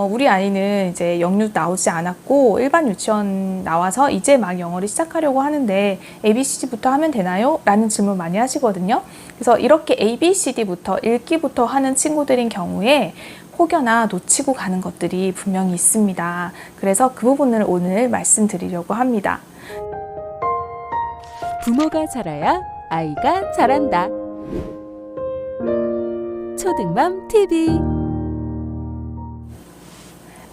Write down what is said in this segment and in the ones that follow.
우리 아이는 이제 영유 나오지 않았고 일반 유치원 나와서 이제 막 영어를 시작하려고 하는데 ABCD부터 하면 되나요? 라는 질문 많이 하시거든요. 그래서 이렇게 ABCD부터 읽기부터 하는 친구들인 경우에 혹여나 놓치고 가는 것들이 분명히 있습니다. 그래서 그 부분을 오늘 말씀드리려고 합니다. 부모가 잘해야 아이가 잘한다. 초등맘 TV.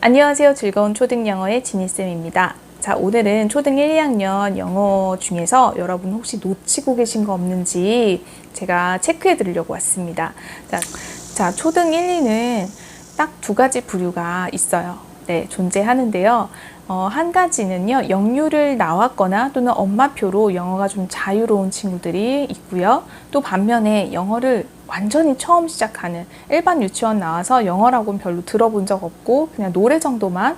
안녕하세요. 즐거운 초등영어의 지니쌤입니다. 자, 오늘은 초등 1, 2학년 영어 중에서 여러분 혹시 놓치고 계신 거 없는지 제가 체크해 드리려고 왔습니다. 자, 초등 1, 2는 딱 두 가지 부류가 있어요. 네, 존재하는데요. 한 가지는요, 영유를 나왔거나 또는 엄마표로 영어가 좀 자유로운 친구들이 있고요. 또 반면에 영어를 완전히 처음 시작하는 일반 유치원 나와서 영어라고는 별로 들어본 적 없고 그냥 노래 정도만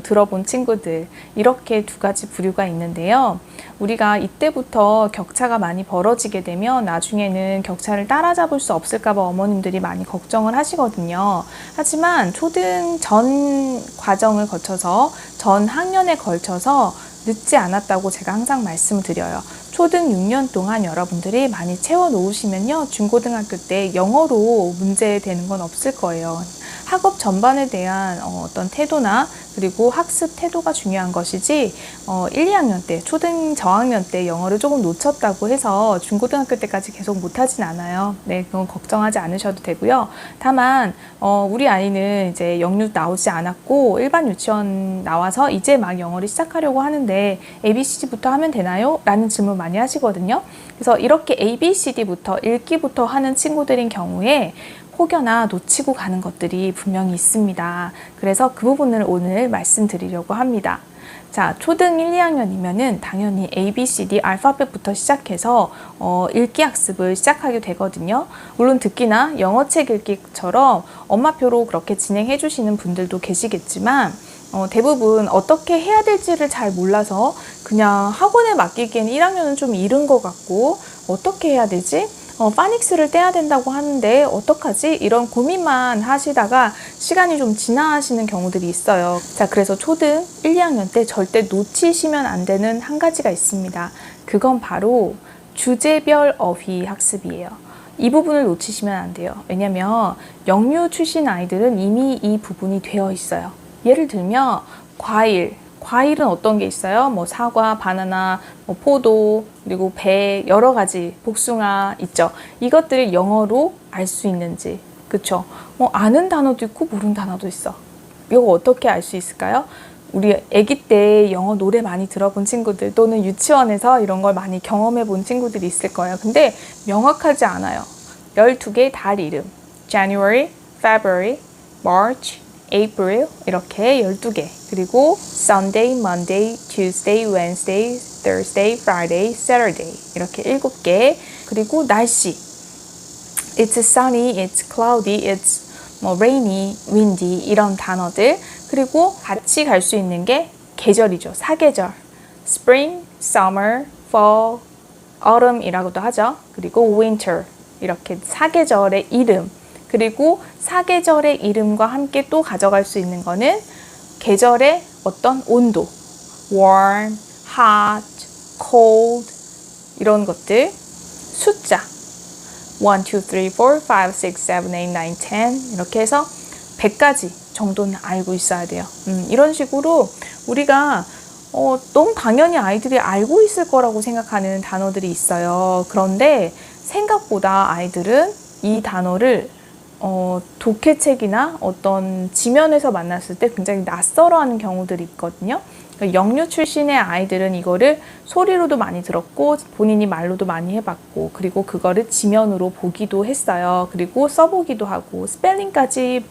들어본 친구들, 이렇게 두 가지 부류가 있는데요. 우리가 이때부터 격차가 많이 벌어지게 되면 나중에는 격차를 따라잡을 수 없을까 봐 어머님들이 많이 걱정을 하시거든요. 하지만 초등 전 과정을 거쳐서 전 학년에 걸쳐서 늦지 않았다고 제가 항상 말씀을 드려요. 초등 6년 동안 여러분들이 많이 채워 놓으시면요, 중고등학교 때 영어로 문제되는 건 없을 거예요. 학업 전반에 대한 어떤 태도나 그리고 학습 태도가 중요한 것이지 1, 2학년 때, 초등 저학년 때 영어를 조금 놓쳤다고 해서 중고등학교 때까지 계속 못하진 않아요. 네, 그건 걱정하지 않으셔도 되고요. 다만 우리 아이는 이제 영유 나오지 않았고 일반 유치원 나와서 이제 막 영어를 시작하려고 하는데 ABCD부터 하면 되나요? 라는 질문 많이 하시거든요. 그래서 이렇게 ABCD부터 읽기부터 하는 친구들인 경우에 혹여나 놓치고 가는 것들이 분명히 있습니다. 그래서 그 부분을 오늘 말씀드리려고 합니다. 자, 초등 1, 2학년이면은 당연히 A, B, C, D 알파벳부터 시작해서 읽기 학습을 시작하게 되거든요. 물론 듣기나 영어책 읽기처럼 엄마표로 그렇게 진행해 주시는 분들도 계시겠지만 대부분 어떻게 해야 될지를 잘 몰라서 그냥 학원에 맡기기에는 1학년은 좀 이른 것 같고 어떻게 해야 되지? 파닉스를 떼야 된다고 하는데 어떡하지? 이런 고민만 하시다가 시간이 좀 지나시는 경우들이 있어요. 자, 그래서 초등 1, 2학년 때 절대 놓치시면 안 되는 한 가지가 있습니다. 그건 바로 주제별 어휘 학습이에요. 이 부분을 놓치시면 안 돼요. 왜냐면 영유 출신 아이들은 이미 이 부분이 되어 있어요. 예를 들면 과일은 어떤 게 있어요? 뭐 사과, 바나나, 뭐 포도, 그리고 배, 여러 가지 복숭아 있죠. 이것들을 영어로 알 수 있는지, 그쵸? 뭐 아는 단어도 있고 모르는 단어도 있어. 이거 어떻게 알 수 있을까요? 우리 아기 때 영어 노래 많이 들어본 친구들 또는 유치원에서 이런 걸 많이 경험해 본 친구들이 있을 거예요. 근데 명확하지 않아요. 12개의 달 이름, January, February, March, April, 이렇게 12개. 그리고 Sunday, Monday, Tuesday, Wednesday, Thursday, Friday, Saturday, 이렇게 7개. 그리고 날씨, It's sunny, it's cloudy, it's rainy, windy, 이런 단어들. 그리고 같이 갈 수 있는 게 계절이죠. 사계절, Spring, Summer, Fall, Autumn이라고도 하죠. 그리고 Winter, 이렇게 사계절의 이름. 그리고 사계절의 이름과 함께 또 가져갈 수 있는 거는 계절의 어떤 온도, warm, hot, cold, 이런 것들, 숫자, 1, 2, 3, 4, 5, 6, 7, 8, 9, 10, 이렇게 해서 100가지 정도는 알고 있어야 돼요. 이런 식으로 우리가 너무 당연히 아이들이 알고 있을 거라고 생각하는 단어들이 있어요. 그런데 생각보다 아이들은 이 단어를 독해책이나 어떤 지면에서 만났을 때 굉장히 낯설어하는 경우들이 있거든요. 영유 출신의 아이들은 이거를 소리로도 많이 들었고 본인이 말로도 많이 해봤고 그리고 그거를 지면으로 보기도 했어요. 그리고 써보기도 하고 스펠링까지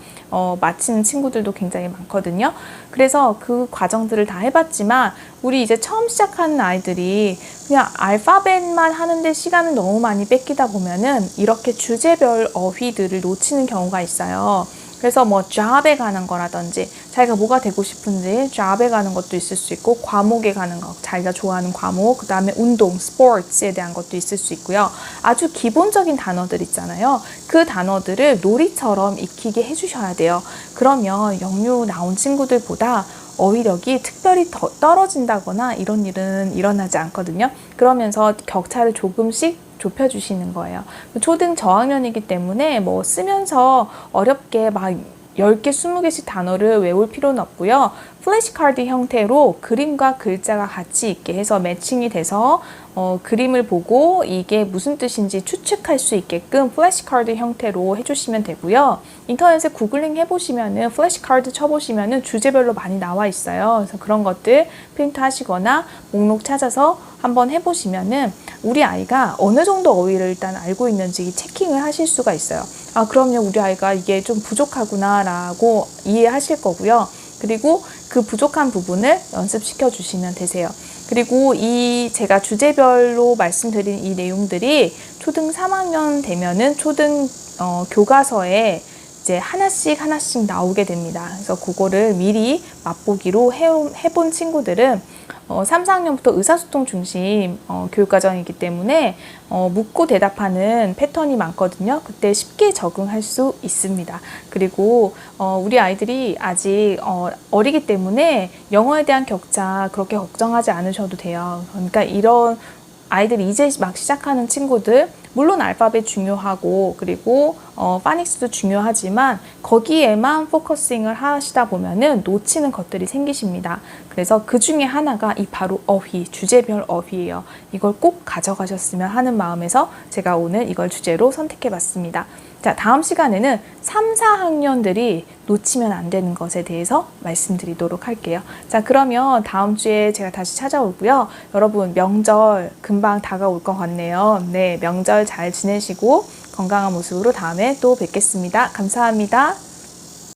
마치는 친구들도 굉장히 많거든요. 그래서 그 과정들을 다 해봤지만 우리 이제 처음 시작하는 아이들이 그냥 알파벳만 하는데 시간을 너무 많이 뺏기다 보면은 이렇게 주제별 어휘들을 놓치는 경우가 있어요. 그래서 뭐 job에 가는 거라든지 자기가 뭐가 되고 싶은지 job에 가는 것도 있을 수 있고 과목에 가는 거, 자기가 좋아하는 과목, 그 다음에 운동, sports에 대한 것도 있을 수 있고요. 아주 기본적인 단어들 있잖아요. 그 단어들을 놀이처럼 익히게 해주셔야 돼요. 그러면 영유 나온 친구들보다 어휘력이 특별히 더 떨어진다거나 이런 일은 일어나지 않거든요. 그러면서 격차를 조금씩 좁혀주시는 거예요. 초등 저학년이기 때문에 뭐 쓰면서 어렵게 막 10개, 20개씩 단어를 외울 필요는 없고요. 플래시카드 형태로 그림과 글자가 같이 있게 해서 매칭이 돼서 그림을 보고 이게 무슨 뜻인지 추측할 수 있게끔 플래시카드 형태로 해주시면 되고요. 인터넷에 구글링 해보시면은 플래시카드 쳐보시면은 주제별로 많이 나와 있어요. 그래서 그런 것들 프린트 하시거나 목록 찾아서 한번 해보시면은 우리 아이가 어느 정도 어휘를 일단 알고 있는지 체킹을 하실 수가 있어요. 아, 그럼요. 우리 아이가 이게 좀 부족하구나 라고 이해하실 거고요. 그리고 그 부족한 부분을 연습시켜 주시면 되세요. 그리고 이 제가 주제별로 말씀드린 이 내용들이 초등 3학년 되면은 초등 교과서에 이제 하나씩 나오게 됩니다. 그래서 그거를 미리 맛보기로 해본 친구들은 3, 4학년부터 의사소통 중심 교육과정이기 때문에 묻고 대답하는 패턴이 많거든요. 그때 쉽게 적응할 수 있습니다. 그리고 우리 아이들이 아직 어리기 때문에 영어에 대한 격차 그렇게 걱정하지 않으셔도 돼요. 그러니까 이런 아이들이 이제 막 시작하는 친구들, 물론 알파벳 중요하고 그리고 파닉스도 중요하지만 거기에만 포커싱을 하시다 보면은 놓치는 것들이 생기십니다. 그래서 그 중에 하나가 이 바로 어휘, 주제별 어휘예요. 이걸 꼭 가져가셨으면 하는 마음에서 제가 오늘 이걸 주제로 선택해 봤습니다. 자, 다음 시간에는 3, 4학년들이 놓치면 안 되는 것에 대해서 말씀드리도록 할게요. 자, 그러면 다음 주에 제가 다시 찾아오고요. 여러분, 명절 금방 다가올 것 같네요. 네, 명절 잘 지내시고 건강한 모습으로 다음에 또 뵙겠습니다. 감사합니다.